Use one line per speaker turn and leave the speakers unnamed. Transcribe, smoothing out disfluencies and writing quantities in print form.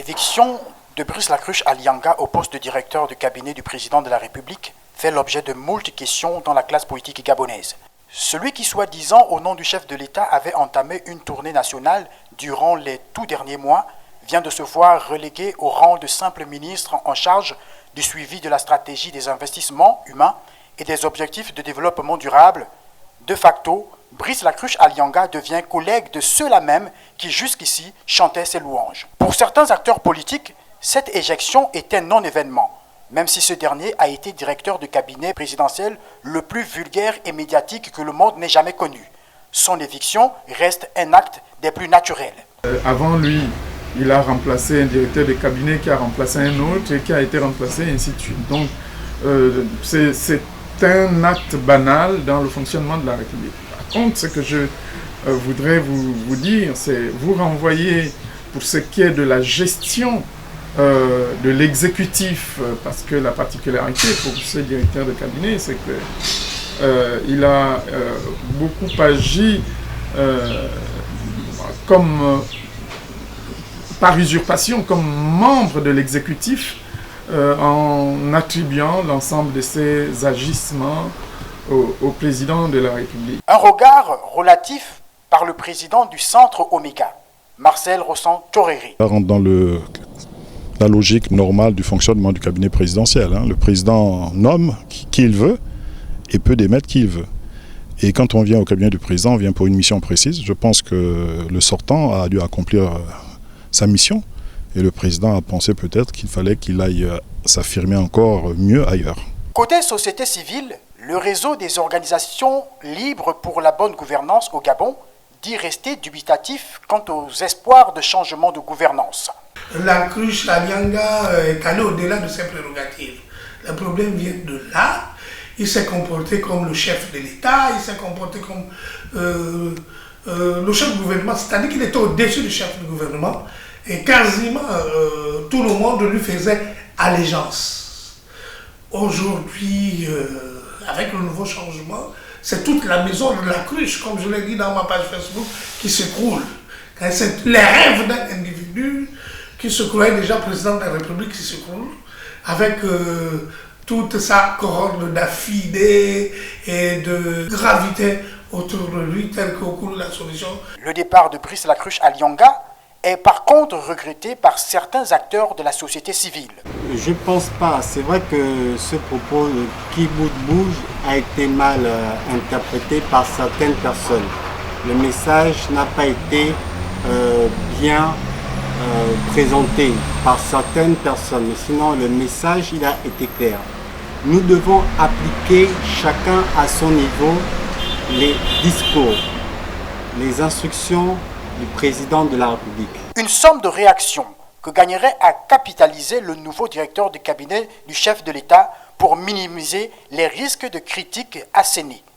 L'éviction de Brice Lacruche Alianga au poste de directeur de cabinet du président de la République fait l'objet de moult questions dans la classe politique gabonaise. Celui qui, soi-disant, au nom du chef de l'État, avait entamé une tournée nationale durant les tout derniers mois, vient de se voir relégué au rang de simple ministre en charge du suivi de la stratégie des investissements humains et des objectifs de développement durable. De facto, Brice Lacruche Alianga devient collègue de ceux-là même qui jusqu'ici chantaient ses louanges. Pour certains acteurs politiques, cette éjection est un non-événement, même si ce dernier a été directeur de cabinet présidentiel le plus vulgaire et médiatique que le monde n'ait jamais connu. Son éviction reste un acte des plus naturels.
Avant lui, il a remplacé un directeur de cabinet qui a remplacé un autre et qui a été remplacé, et ainsi de suite. Donc, c'est un acte banal dans le fonctionnement de la République. Par contre, ce que je voudrais vous dire, c'est vous renvoyer pour ce qui est de la gestion de l'exécutif, parce que la particularité pour ce directeur de cabinet, c'est qu'il a beaucoup agi comme par usurpation, comme membre de l'exécutif, en attribuant l'ensemble de ses agissements au président de la République.
Un regard relatif par le président du Centre Omega, Marcel Rossan-Toreri.
Ça rentre dans la logique normale du fonctionnement du cabinet présidentiel. Le président nomme qui il veut et peut démettre qui il veut. Et quand on vient au cabinet du président, on vient pour une mission précise. Je pense que le sortant a dû accomplir sa mission. Et le président a pensé peut-être qu'il fallait qu'il aille s'affirmer encore mieux ailleurs.
Côté société civile, le réseau des organisations libres pour la bonne gouvernance au Gabon dit rester dubitatif quant aux espoirs de changement de gouvernance.
Lacruche Alianga est allé au-delà de ses prérogatives. Le problème vient de là. Il s'est comporté comme le chef de l'État, il s'est comporté comme le chef du gouvernement, c'est-à-dire qu'il était au-dessus du chef du gouvernement et quasiment tout le monde lui faisait allégeance. Aujourd'hui, avec le nouveau changement, c'est toute la maison de Lacruche, comme je l'ai dit dans ma page Facebook, qui s'écroule. C'est les rêves d'un individu qui se croyait déjà président de la République qui s'écroule, avec toute sa cohorte d'affidés et de gravité autour de lui, tel qu'au cours de la solution.
Le départ de Brice Lacruche Alianga est par contre regretté par certains acteurs de la société civile.
Je pense pas. C'est vrai que ce propos de qui bouge a été mal interprété par certaines personnes. Le message n'a pas été bien présenté par certaines personnes. Mais sinon, le message, il a été clair. Nous devons appliquer chacun à son niveau les discours, les instructions du président de la République.
Une somme de réactions que gagnerait à capitaliser le nouveau directeur de cabinet du chef de l'État pour minimiser les risques de critiques assénées.